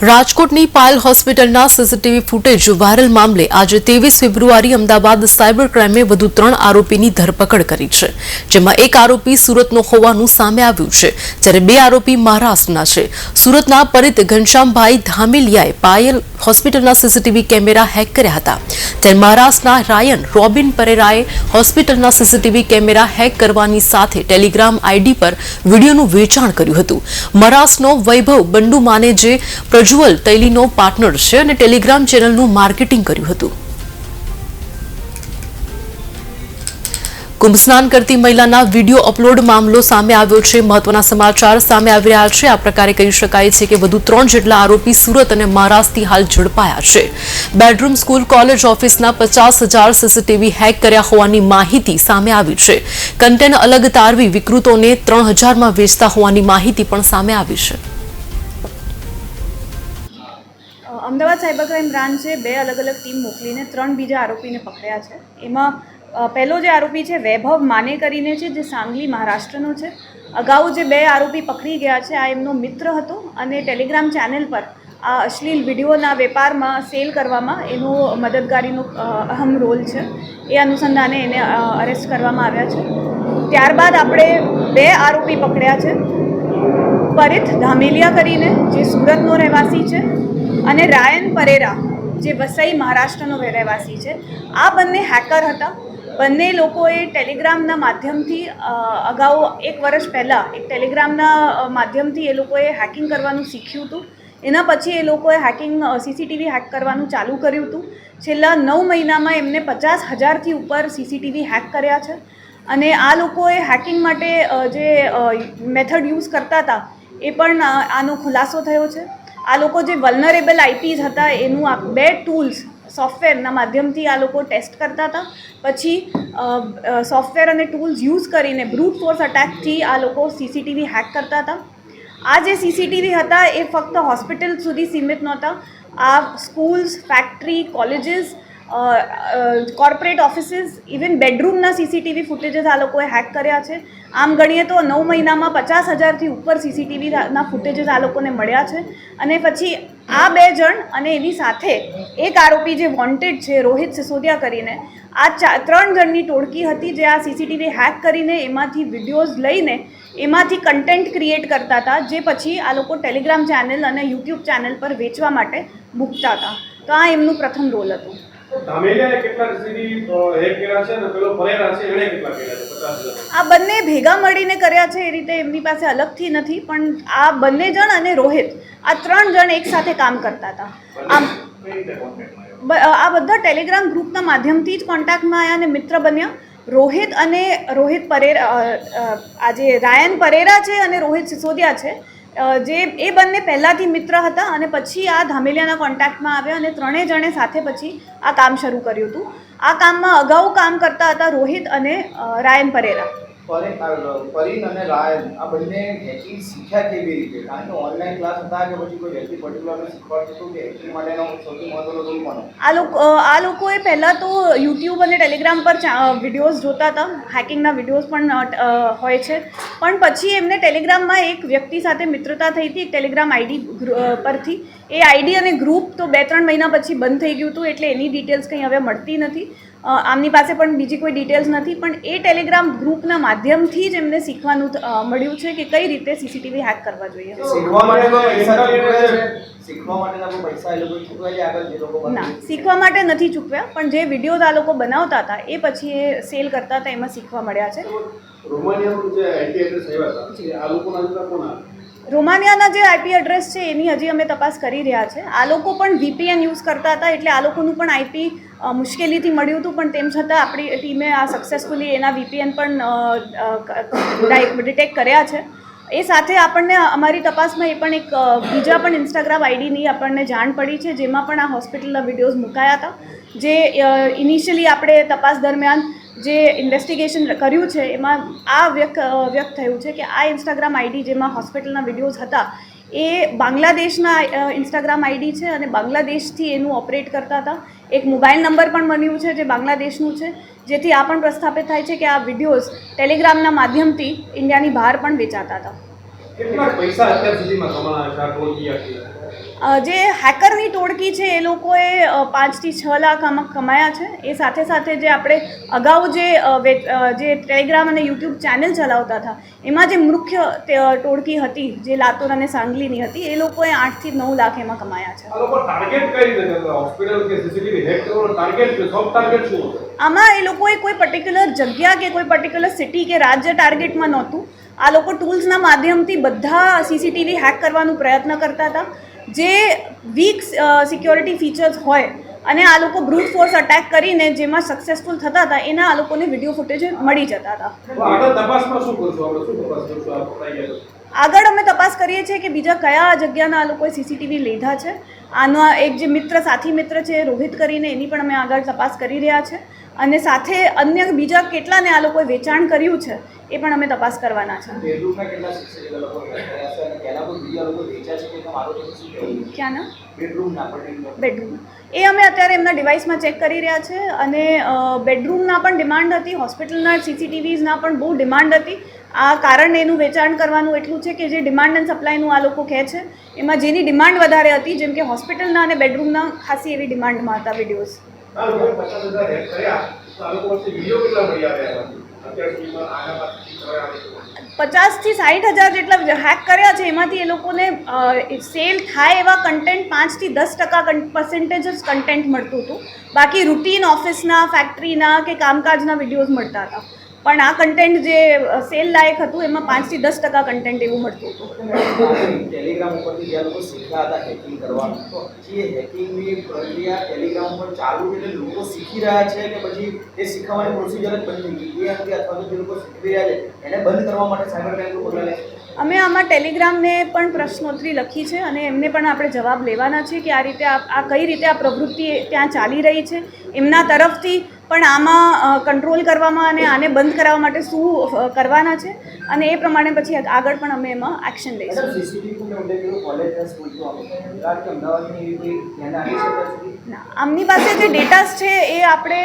રાજકોટની પાયલ હોસ્પિટલના CCTV footage viral મામલે આજે 23 ફેબ્રુઆરી અમદાવાદ સાયબર ક્રાઇમે વધુ 3 આરોપીની ધરપકડ કરી છે, જેમાં એક આરોપી સુરતનો હોવાનું સામે આવ્યું છે, જ્યારે 2 આરોપી મહારાષ્ટ્રના છે. સુરતના પરિત ઘનશ્યામભાઈ ધામેલિયાએ પાયલ હોસ્પિટલના સીસીટીવી કેમેરા હેક કર્યા હતા, ત્યારે મહારાષ્ટ્રના રાયન રોબિન પરેરાએ હોસ્પિટલના સીસીટીવી કેમેરા હેક કરવાની સાથે ટેલિગ્રામ આઈડી પર વિડીયોનું વેચાણ કર્યું હતું. મહારાષ્ટ્રનો વૈભવ બંડુમાને જે પ્રજ્વલ તૈલીનો પાર્ટનર છે અને ટેલિગ્રામ ચેનલનું માર્કેટિંગ કર્યું હતું. કુંભ સ્નાન કરતી મહિલાના વિડીયો અપલોડ મામલો સામે આવ્યો છે. મહત્વના સમાચાર સામે આવી રહ્યા છે. આ પ્રકારે કહી શકાય છે કે વધુ 3 જેટલા આરોપી સુરત અને મહારાષ્ટ્રથી હાલ ઝડપાયા છે. બેડરૂમ સ્કૂલ કોલેજ ઓફિસના 50,000 સીસીટીવી હેક કર્યા હોવાની માહિતી સામે આવી છે. કન્ટેન્ટ અલગ તારવી વિકૃતોને 3,000માં વેચતા હોવાની માહિતી પણ સામે આવી છે. અમદાવાદ સાયબર ક્રાઇમ બ્રાન્ચે 2 અલગ અલગ ટીમ મોકલીને 3 બીજા આરોપીને પકડ્યા છે. એમાં પહેલો જે આરોપી છે વૈભવ માને કરીને છે, જે સાંગલી મહારાષ્ટ્રનો છે. અગાઉ જે 2 આરોપી પકડી ગયા છે આ એમનો મિત્ર હતો અને ટેલિગ્રામ ચેનલ પર આ અશ્લીલ વિડીયોના વેપારમાં સેલ કરવામાં એનો મદદગારીનો અહમ રોલ છે. એ અનુસંધાને એને અરેસ્ટ કરવામાં આવ્યા છે. ત્યારબાદ આપણે 2 આરોપી પકડ્યા છે. પરિત ધામેલિયા કરીને જે સુરતનો રહેવાસી છે અને રાયન પરેરા જે વસઈ મહારાષ્ટ્રનો રહેવાસી છે. આ બંને હેકર હતા. બંને લોકોએ ટેલિગ્રામના માધ્યમથી અગાઉ 1 વર્ષ પહેલાં એક ટેલિગ્રામના માધ્યમથી એ લોકોએ હેકિંગ કરવાનું શીખ્યું હતું. એના પછી એ લોકોએ સીસીટીવી હેક કરવાનું ચાલુ કર્યું હતું. છેલ્લા 9 મહિનામાં એમને 50,000થી ઉપર સીસીટીવી હેક કર્યા છે. અને આ લોકોએ હેકિંગ માટે જે મેથડ યુઝ કરતા હતા એ પણ આનો ખુલાસો થયો છે. આ લોકો જે વલ્નરેબલ આઈપીઝ હતા એનું 2 ટૂલ્સ સોફ્ટવેરના માધ્યમથી આ લોકો ટેસ્ટ કરતા હતા. પછી સોફ્ટવેર અને ટૂલ્સ યુઝ કરીને બ્રૂટ ફોર્સ અટેકથી આ લોકો સીસીટીવી હેક કરતા હતા. આ જે સીસીટીવી હતા એ ફક્ત હોસ્પિટલ સુધી સીમિત નહોતા. આ schools, factory, colleges, corporate offices, even બેડરૂમના સીસીટીવી ફૂટેજીસ આ લોકોએ હેક કર્યા છે. આમ ગણીએ તો 9 મહિનામાં 50,000થી ઉપર સીસીટીવીના ફૂટેજીસ આ લોકોને મળ્યા છે. અને પછી આ 2 જણ અને એની સાથે એક આરોપી જે વોન્ટેડ છે રોહિત સિસોદિયા કરીને, આ 3 જણની ટોળકી હતી જે આ સીસીટીવી હેક કરીને એમાંથી વિડીયોઝ લઈને એમાંથી કન્ટેન્ટ ક્રિએટ કરતા હતા, જે પછી આ લોકો ટેલિગ્રામ ચેનલ અને યુટ્યુબ ચેનલ પર વેચવા માટે મૂકતા હતા. તો આ એમનું પ્રથમ રોલ હતું. આ બંને ભેગા મળીને કર્યા છે એ રીતે એમની પાસે અલગથી નથી, પણ આ બંને જણ અને રોહિત આ 3 જણ એક સાથે કામ કરતા હતા. આ બધા ટેલિગ્રામ ગ્રુપના માધ્યમથી જ કોન્ટેક્ટમાં આવ્યા અને મિત્ર બન્યા. રોહિત પરેરા, આજે રાયન પરેરા છે અને રોહિત સિસોદિયા છે, જે એ બંને પહેલાંથી મિત્ર હતા અને પછી આ ધામેલિયાના કોન્ટેક્ટમાં આવ્યા અને 3 જણે સાથે પછી આ કામ શરૂ કર્યું હતું. આ કામમાં અગાઉ કામ કરતા હતા રોહિત અને રાયન પરેરા. પરિન અને રાયન આ બંને હેકિંગ શીખ્યા કેવી રીતે? કારણ કે ઓનલાઈન ક્લાસ હતા કે પછી કોઈ વ્યક્તિ પર્ટિક્યુલરને શીખવાડતું હતું કે હેકિંગ માટેનો સૌથી મહત્વનો રોલ કોનો? આ લોકોએ પહેલાં તો યુટ્યુબ અને ટેલિગ્રામ પર વિડીયોઝ જોતા હતા. હેકિંગના વિડીયોઝ પણ હોય છે. પણ પછી એમને ટેલિગ્રામમાં એક વ્યક્તિ સાથે મિત્રતા થઈ હતી, એક ટેલિગ્રામ આઈડી પરથી. એ આઈડી અને ગ્રુપ તો 2-3 મહિના પછી બંધ થઈ ગયું હતું, એટલે એની ડિટેલ્સ કંઈ હવે મળતી નથી. આમની પાસે પણ બીજી કોઈ ડિટેલ્સ નથી. પણ એ ટેલિગ્રામ ગ્રુપના માધ્યમથી જ એમને શીખવાનું મળ્યું છે કે કઈ રીતે સીસીટીવી હેક કરવા જોઈએ. ના, શીખવા માટે નથી ચૂકવ્યા, પણ જે વિડીયોઝ આ લોકો બનાવતા હતા એ પછી એ સેલ કરતા હતા, એમાં શીખવા મળ્યા છે. રોમાનિયાના જે આઈપી એડ્રેસ છે એની હજી અમે તપાસ કરી રહ્યા છે. આ લોકો પણ VPN યુઝ કરતા હતા, એટલે આ લોકોનું પણ આઈપી મુશ્કેલીથી મળ્યું હતું, પણ તેમ છતાં આપણી ટીમે આ સક્સેસફુલી એના VPN પણ ડિટેક્ટ કર્યા છે. એ સાથે આપણને અમારી તપાસમાં એ પણ એક બીજા પણ ઇન્સ્ટાગ્રામ આઈડીની આપણને જાણ પડી છે, જેમાં પણ આ હોસ્પિટલના વિડીયોઝ મુકાયા હતા. જે ઇનિશિયલી આપણે તપાસ દરમિયાન જે ઇન્વેસ્ટિગેશન કર્યું છે એમાં આ વ્યક્ત થયું છે કે આ ઇન્સ્ટાગ્રામ આઈડી જેમાં હોસ્પિટલના વિડીયોઝ હતા એ બાંગ્લાદેશના ઇન્સ્ટાગ્રામ આઈડી છે અને બાંગ્લાદેશથી એનું ઓપરેટ કરતા હતા. એક મોબાઈલ નંબર પણ બન્યું છે જે બાંગ્લાદેશનું છે, જેથી આ પણ પ્રસ્થાપિત થાય છે કે આ વિડીયોઝ ટેલિગ્રામના માધ્યમથી ઇન્ડિયાની બહાર પણ વેચાતા હતા. કેટલા પૈસા અત્યાર સુધીમાં કમાયા છે આ ટોળકી આખી? જે હેકરની ટોળકી છે એ લોકોએ 5 થી 6 લાખ આમાં કમાયા છે. એ સાથે સાથે જે આપણે અગાઉ જે ટેલિગ્રામ અને યુટ્યુબ ચેનલ ચલાવતા હતા એમાં જે મુખ્ય ટોળકી હતી જે લાતુર અને સાંગલીની હતી એ લોકોએ 8 થી 9 લાખ એમાં કમાયા છે. આ લોકો ટાર્ગેટ કઈ રીતે કરતા? હોસ્પિટલ કે સીસીટીવી હેક કરવાનો ટાર્ગેટ કે સોફ્ટ ટાર્ગેટ શું હતો? આમાં એ લોકોએ કોઈ પર્ટિક્યુલર જગ્યા કે કોઈ પર્ટિક્યુલર સિટી કે રાજ્ય ટાર્ગેટમાં નહોતું. આ લોકો ટૂલ્સના માધ્યમથી બધા સીસીટીવી હેક કરવાનો પ્રયત્ન કરતા હતા. જે વીક સિક્યોરિટી ફીચર્સ હોય અને આ લોકો બ્રૂટ ફોર્સ અટેક કરીને જેમાં સક્સેસફુલ થતા હતા એના આ લોકોને વિડીયો ફૂટેજ મળી જતા હતા. આગળ તપાસમાં શું કરશો? આપણે શું તપાસ કરશો આ પકડાઈ ગયા તો? આગળ અમે તપાસ કરીએ છીએ કે બીજા કયા જગ્યાના આ લોકોએ સીસીટીવી લીધા છે. આનો એક જે સાથી મિત્ર છે રોહિત કરીને એની પણ અમે આગળ તપાસ કરી રહ્યા છે અને સાથે અન્ય બીજા કેટલાને આ લોકોએ વેચાણ કર્યું છે એ પણ અમે તપાસ કરવાના છે. બેડરૂમના કેટલા સીસીટીવી લોકો કર્યા છે અને પહેલા કોઈ બીજા લોકો વેચ્યા છે કે મારો તો શું કહેવું? ક્યાંના? બેડરૂમના પર્ટિક્યુલર બેડરૂમ એ અમે અત્યારે એમના ડિવાઇસમાં ચેક કરી રહ્યા છે અને બેડરૂમના પણ ડિમાન્ડ હતી, હોસ્પિટલના સીસીટીવીઝના પણ બહુ ડિમાન્ડ હતી. આ કારણ એનું વેચાણ કરવાનું એટલું છે કે જે ડિમાન્ડ એન્ડ સપ્લાયનું આ લોકો કહે છે એમાં જેની ડિમાન્ડ વધારે હતી જેમ કે હોસ્પિટલના અને બેડરૂમના ખાસી એવી ડિમાન્ડમાં હતા વિડીયોઝ. આ લોકો 50,000 હેક કર્યા તો આ લોકો પાસે વિડીયો કેટલા મળી આવ્યા અત્યાર સુધીમાં? આના પાસેથી કરાયા 50 થી 60,000 જેટલા હેક કર્યા છે. એમાંથી એ લોકોને સેલ થાય એવા કન્ટેન્ટ 5 થી 10% જ કન્ટેન્ટ મળતું હતું. બાકી રૂટીન ઓફિસના, ફેક્ટરીના કે કામકાજના વિડીયોઝ મળતા હતા. પણ આ કન્ટેન્ટ જે સેલ લાયક હતું એમાં 5 થી 10% કન્ટેન્ટ એવું મળતું હતું. ટેલિગ્રામ ઉપરથી જે લોકો શીખ્યા હતા હેકિંગ કરવાનું, તો જે હેકિંગની પ્રક્રિયા ટેલિગ્રામ ઉપર ચાલુ છે એટલે લોકો શીખી રહ્યા છે કે પછી એ શીખવાની પ્રોસિજર જ બંધ થઈ ગઈ એ અંગે અથવા તો જે લોકો શીખી રહ્યા છે એને બંધ કરવા માટે સાયબર ક્રાઇમ પગલાં લે છે? અમે આમાં ટેલિગ્રામને પણ પ્રશ્નોત્તરી લખી છે અને એમને પણ આપણે જવાબ લેવાના છે કે આ રીતે આ કઈ રીતે આ પ્રવૃત્તિ ત્યાં ચાલી રહી છે. એમના તરફથી પણ આમાં કંટ્રોલ કરવામાં અને આને બંધ કરાવવા માટે શું કરવાના છે અને એ પ્રમાણે પછી આગળ પણ અમે એમાં એક્શન લઈશું. સીસીટીવી ઉલ્લેખ કર્યો કોલેજ અને સ્કૂલ તો અમદાવાદની એવી કોઈ ધ્યાન આવી છે? આમની પાસે જે ડેટાસ છે એ આપણે